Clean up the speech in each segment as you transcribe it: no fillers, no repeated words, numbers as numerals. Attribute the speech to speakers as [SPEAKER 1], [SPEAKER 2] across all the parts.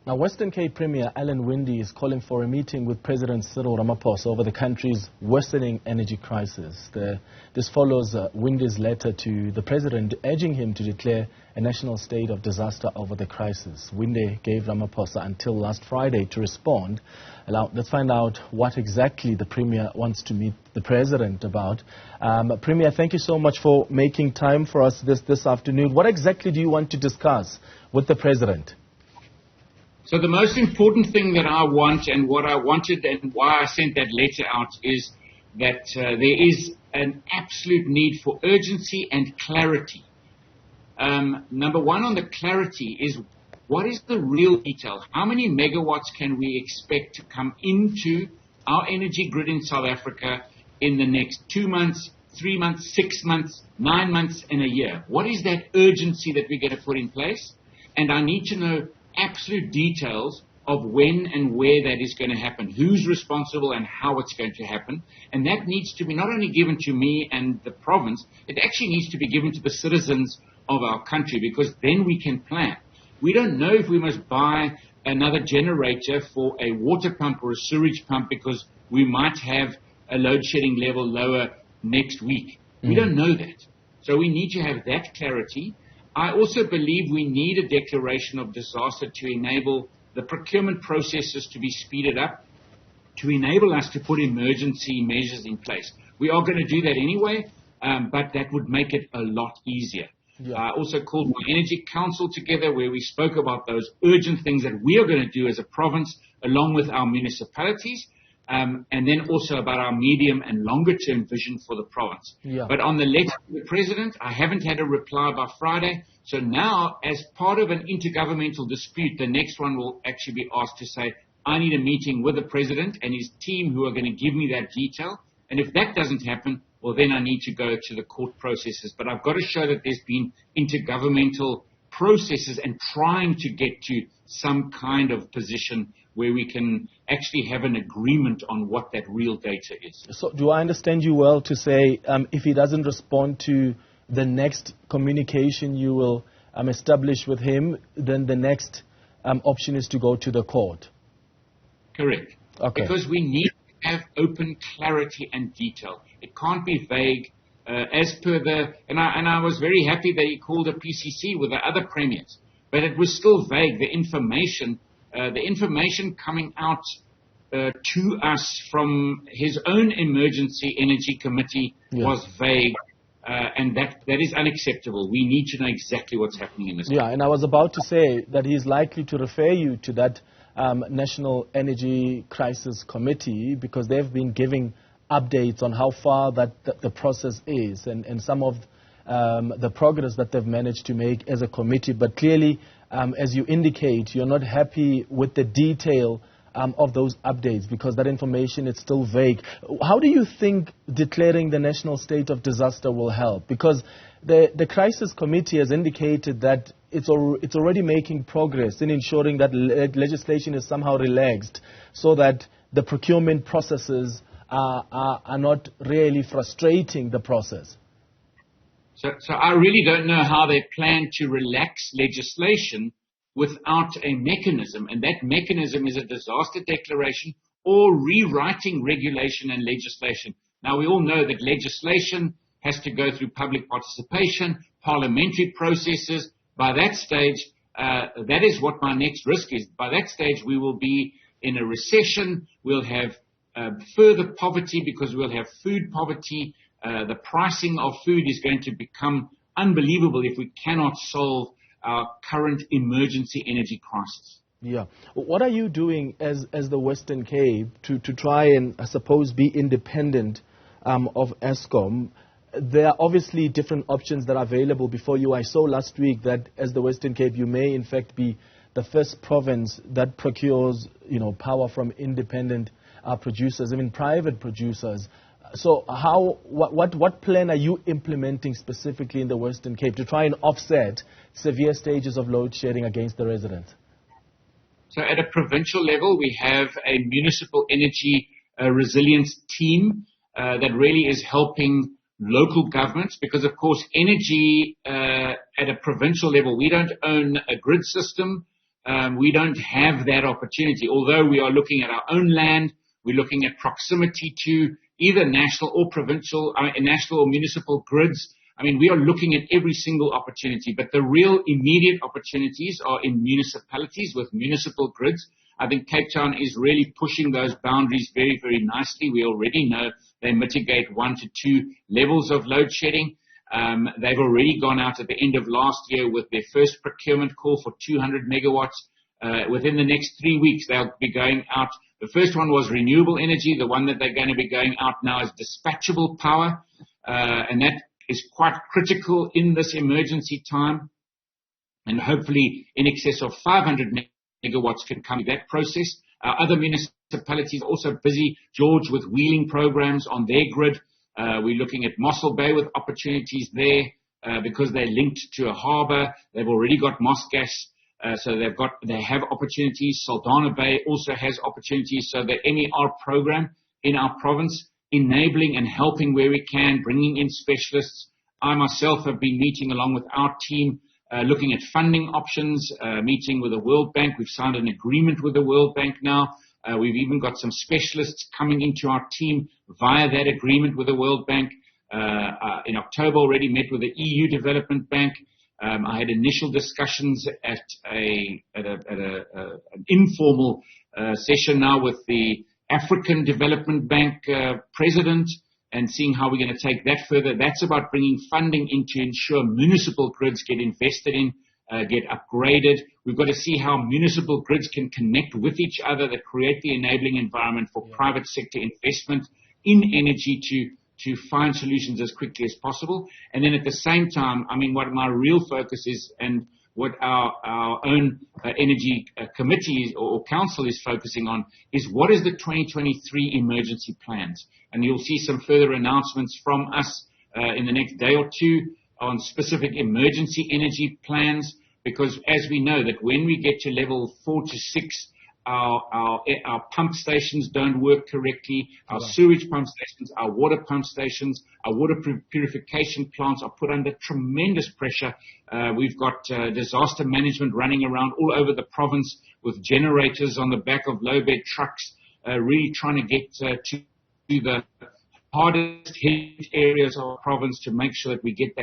[SPEAKER 1] Now, Western Cape Premier Alan Winde is calling for a meeting with President Cyril Ramaphosa over the country's worsening energy crisis. This follows Winde's letter to the President urging him to declare a national state of disaster over the crisis. Winde gave Ramaphosa until last Friday to respond. Let's find out what exactly the Premier wants to meet the President about. Premier, thank you so much for making time for us this afternoon. What exactly do you want to discuss with the President?
[SPEAKER 2] So the most important thing that I want, and what I wanted and why I sent that letter out, is that there is an absolute need for urgency and clarity. Number one on the clarity is, what is the real detail? How many megawatts can we expect to come into our energy grid in South Africa in the next 2 months, 3 months, 6 months, 9 months, and a year? What is that urgency that we're going to put in place? And I need to know absolute details of when and where that is going to happen, who's responsible and how it's going to happen. And that needs to be not only given to me and the province, it actually needs to be given to the citizens of our country, because then we can plan. We don't know if we must buy another generator for a water pump or a sewage pump because we might have a load shedding level lower next week. We don't know that. So we need to have that clarity. I also believe we need a declaration of disaster to enable the procurement processes to be speeded up, to enable us to put emergency measures in place. We are going to do that anyway, but that would make it a lot easier. Yeah. I also called my Energy Council together, where we spoke about those urgent things that we are going to do as a province, along with our municipalities, and then also about our medium and longer term vision for the province. Yeah. But on the letter to the President, I haven't had a reply by Friday. So now, as part of an intergovernmental dispute, the next one will actually be asked to say, I need a meeting with the President and his team who are going to give me that detail. And if that doesn't happen, well, then I need to go to the court processes. But I've got to show that there's been intergovernmental processes and trying to get to some kind of position where we can actually have an agreement on what that real data is.
[SPEAKER 1] So do I understand you well to say if he doesn't respond to the next communication you will establish with him, then the next option is to go to the court?
[SPEAKER 2] Correct. Okay. Because we need to have open clarity and detail. It can't be vague. As per the, and I was very happy that he called a PCC with the other premiers, but it was still vague. The information coming out to us from his own emergency energy committee was vague, and that is unacceptable. We need to know exactly what's happening in this country.
[SPEAKER 1] And I was about to say that he's likely to refer you to that National Energy Crisis Committee, because they've been giving updates on how far that the process is and some of the progress that they've managed to make as a committee. But clearly, as you indicate, you're not happy with the detail of those updates because that information is still vague. How do you think declaring the national state of disaster will help? Because the crisis committee has indicated that it's already making progress in ensuring that legislation is somehow relaxed so that the procurement processes are not really frustrating the process.
[SPEAKER 2] So I really don't know how they plan to relax legislation without a mechanism, and that mechanism is a disaster declaration or rewriting regulation and legislation. Now, we all know that legislation has to go through public participation, parliamentary processes. By that stage, that is what my next risk is. By that stage, we will be in a recession. We'll have further poverty because we'll have food poverty. The pricing of food is going to become unbelievable if we cannot solve our current emergency energy crisis.
[SPEAKER 1] Yeah. What are you doing as the Western Cape to try and, I suppose, be independent of Eskom? There are obviously different options that are available before you. I saw last week that as the Western Cape, you may in fact be the first province that procures, power from independent producers, even private producers. So what plan are you implementing specifically in the Western Cape to try and offset severe stages of load shedding against the residents?
[SPEAKER 2] So at a provincial level, we have a municipal energy resilience team that really is helping local governments, because of course energy at a provincial level, we don't own a grid system. we don't have that opportunity. Although we are looking at our own land, we're looking at proximity to either national or provincial, national or municipal grids. I mean, we are looking at every single opportunity, but the real immediate opportunities are in municipalities with municipal grids. I think Cape Town is really pushing those boundaries very, very nicely. We already know they mitigate 1 to 2 levels of load shedding. They've already gone out at the end of last year with their first procurement call for 200 megawatts. Within the next 3 weeks, they'll be going out. The first one was renewable energy. The one that they're going to be going out now is dispatchable power, and that is quite critical in this emergency time. And hopefully in excess of 500 megawatts can come in that process. Other municipalities are also busy, George, with wheeling programs on their grid. We're looking at Mossel Bay with opportunities there because they're linked to a harbour. They've already got Mossgas, so they have opportunities. Saldanha Bay also has opportunities. So the MER program in our province, enabling and helping where we can, bringing in specialists. I myself have been meeting along with our team, looking at funding options, meeting with the World Bank. We've signed an agreement with the World Bank now. We've even got some specialists coming into our team via that agreement with the World Bank. In October already met with the EU Development Bank. I had initial discussions at an informal session now with the African Development Bank president and seeing how we're going to take that further. That's about bringing funding in to ensure municipal grids get invested in, get upgraded. We've got to see how municipal grids can connect with each other that create the enabling environment for private sector investment in energy to find solutions as quickly as possible. And then at the same time, I mean, what my real focus is and what our own energy committee or council is focusing on is what is the 2023 emergency plans. And you'll see some further announcements from us in the next day or two on specific emergency energy plans, because as we know that when we get to level 4 to 6, our pump stations don't work correctly, our sewage pump stations, our water pump stations, our water purification plants are put under tremendous pressure. We've got disaster management running around all over the province with generators on the back of low-bed trucks, really trying to get to the hardest hit areas of our province to make sure that we get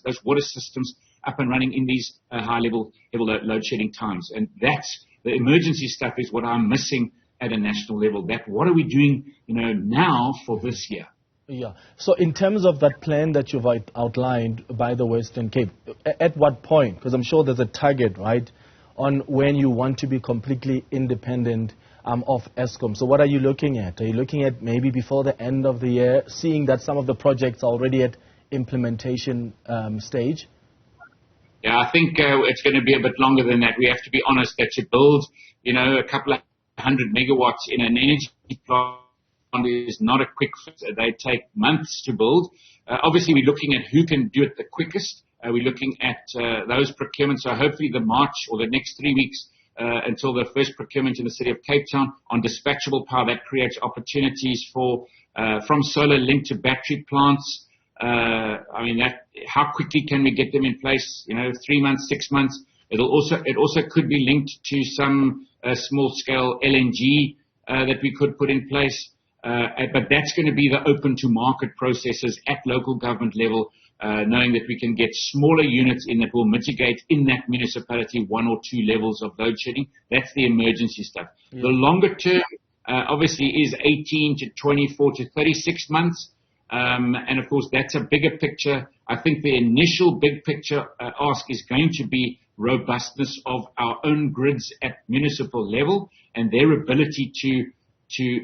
[SPEAKER 2] those water systems up and running in these high-level load shedding times. And that's the emergency stuff is what I'm missing at a national level. What are we doing, now for this year?
[SPEAKER 1] Yeah. So in terms of that plan that you've outlined by the Western Cape, at what point? Because I'm sure there's a target, right, on when you want to be completely independent of Eskom. So what are you looking at? Are you looking at maybe before the end of the year, seeing that some of the projects are already at implementation stage?
[SPEAKER 2] Yeah, I think it's going to be a bit longer than that. We have to be honest that to build, a couple of 100 megawatts in an energy plant is not a quick fix. They take months to build. Obviously, we're looking at who can do it the quickest. We're looking at those procurements. So hopefully the March or the next 3 weeks until the first procurement in the city of Cape Town on dispatchable power, that creates opportunities for from solar linked to battery plants. How quickly can we get them in place? 3 months, 6 months. It also could be linked to some small scale LNG that we could put in place. But that's going to be the open to market processes at local government level, knowing that we can get smaller units in that will mitigate in that municipality 1 or 2 levels of load shedding. That's the emergency stuff. Yeah. The longer term, obviously, is 18 to 24 to 36 months. And of course, that's a bigger picture. I think the initial big picture ask is going to be robustness of our own grids at municipal level and their ability to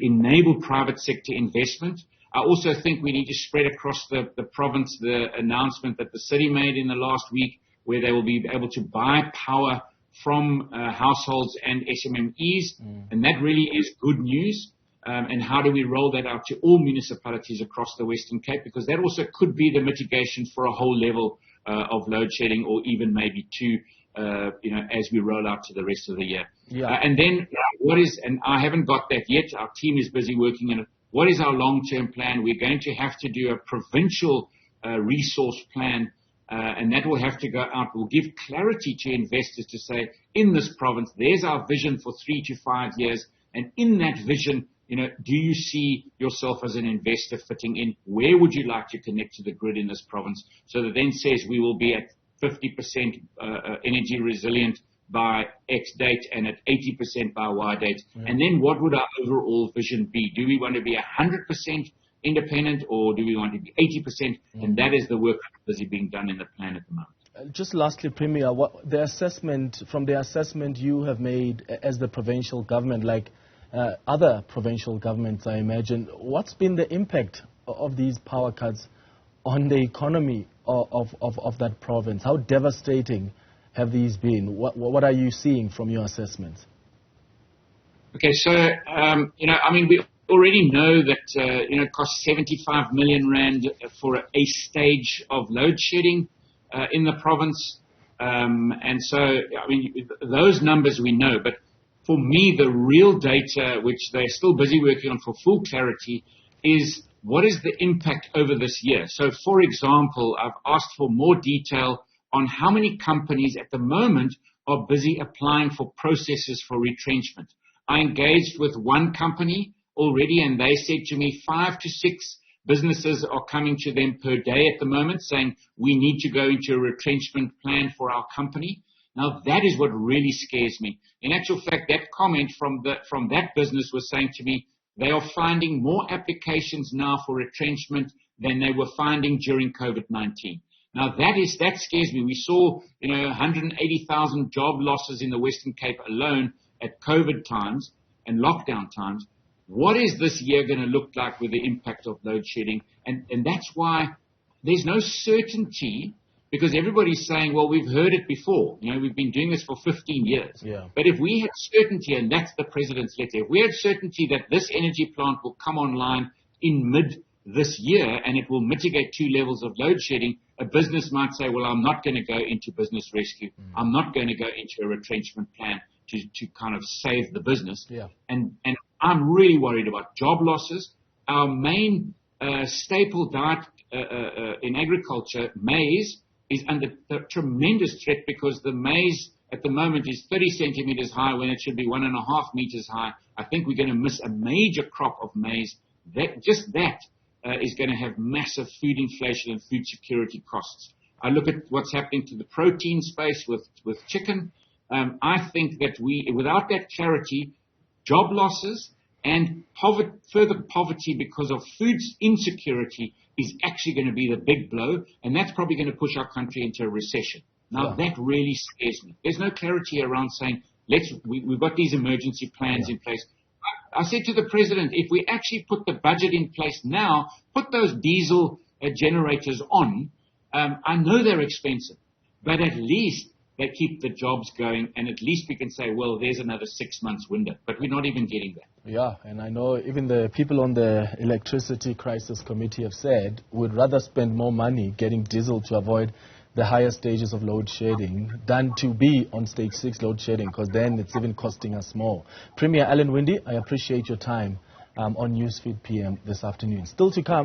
[SPEAKER 2] enable private sector investment. I also think we need to spread across the province the announcement that the city made in the last week, where they will be able to buy power from households and SMMEs, and that really is good news. And how do we roll that out to all municipalities across the Western Cape? Because that also could be the mitigation for a whole level of load shedding, or even maybe 2, as we roll out to the rest of the year. Yeah. And then and I haven't got that yet. Our team is busy working on it. What is our long-term plan? We're going to have to do a provincial resource plan and that will have to go out. Will give clarity to investors to say, in this province, there's our vision for 3 to 5 years, and in that vision, do you see yourself as an investor fitting in? Where would you like to connect to the grid in this province? So that then says we will be at 50% energy resilient by X date and at 80% by Y date. And then what would our overall vision be? Do we want to be 100% independent, or do we want to be 80%? And that is the work that's busy being done in the plan at the moment.
[SPEAKER 1] Just lastly, Premier, from the assessment you have made as the provincial government, like other provincial governments, I imagine, what's been the impact of these power cuts on the economy of that province? How devastating have these been? What are you seeing from your assessments?
[SPEAKER 2] Okay, so, we already know that, it costs 75 million rand for a stage of load shedding in the province. And so, those numbers we know. But for me, the real data, which they're still busy working on for full clarity, is what is the impact over this year? So, for example, I've asked for more detail on how many companies at the moment are busy applying for processes for retrenchment. I engaged with one company already, and they said to me 5 to 6 businesses are coming to them per day at the moment saying, we need to go into a retrenchment plan for our company. Now, that is what really scares me. In actual fact, that comment from that business was saying to me, they are finding more applications now for retrenchment than they were finding during COVID-19. Now, that scares me. We saw, 180,000 job losses in the Western Cape alone at COVID times and lockdown times. What is this year going to look like with the impact of load shedding? And that's why there's no certainty, because everybody's saying, well, we've heard it before. We've been doing this for 15 years. Yeah. But if we had certainty, and that's the President's letter, if we had certainty that this energy plant will come online in mid this year and it will mitigate 2 levels of load shedding, a business might say, well, I'm not going to go into business rescue. I'm not going to go into a retrenchment plan to kind of save the business. Yeah. And I'm really worried about job losses. Our main staple diet in agriculture, maize, is under tremendous threat because the maize at the moment is 30 centimeters high when it should be 1.5 meters high. I think we're going to miss a major crop of maize. That is going to have massive food inflation and food security costs. I look at what's happening to the protein space with chicken. I think that without that clarity, job losses and further poverty because of food insecurity is actually going to be the big blow, and that's probably going to push our country into a recession. Now, that really scares me. There's no clarity around saying, we've got these emergency plans in place. I said to the President, if we actually put the budget in place now, put those diesel generators on, I know they're expensive, but at least they keep the jobs going, and at least we can say, well, there's another 6 months window. But we're not even getting that.
[SPEAKER 1] Yeah, and I know even the people on the Electricity Crisis Committee have said we'd rather spend more money getting diesel to avoid the higher stages of load shedding than to be on stage 6 load shedding, because then it's even costing us more. Premier Alan Winde, I appreciate your time on Newsfeed PM this afternoon. Still to come.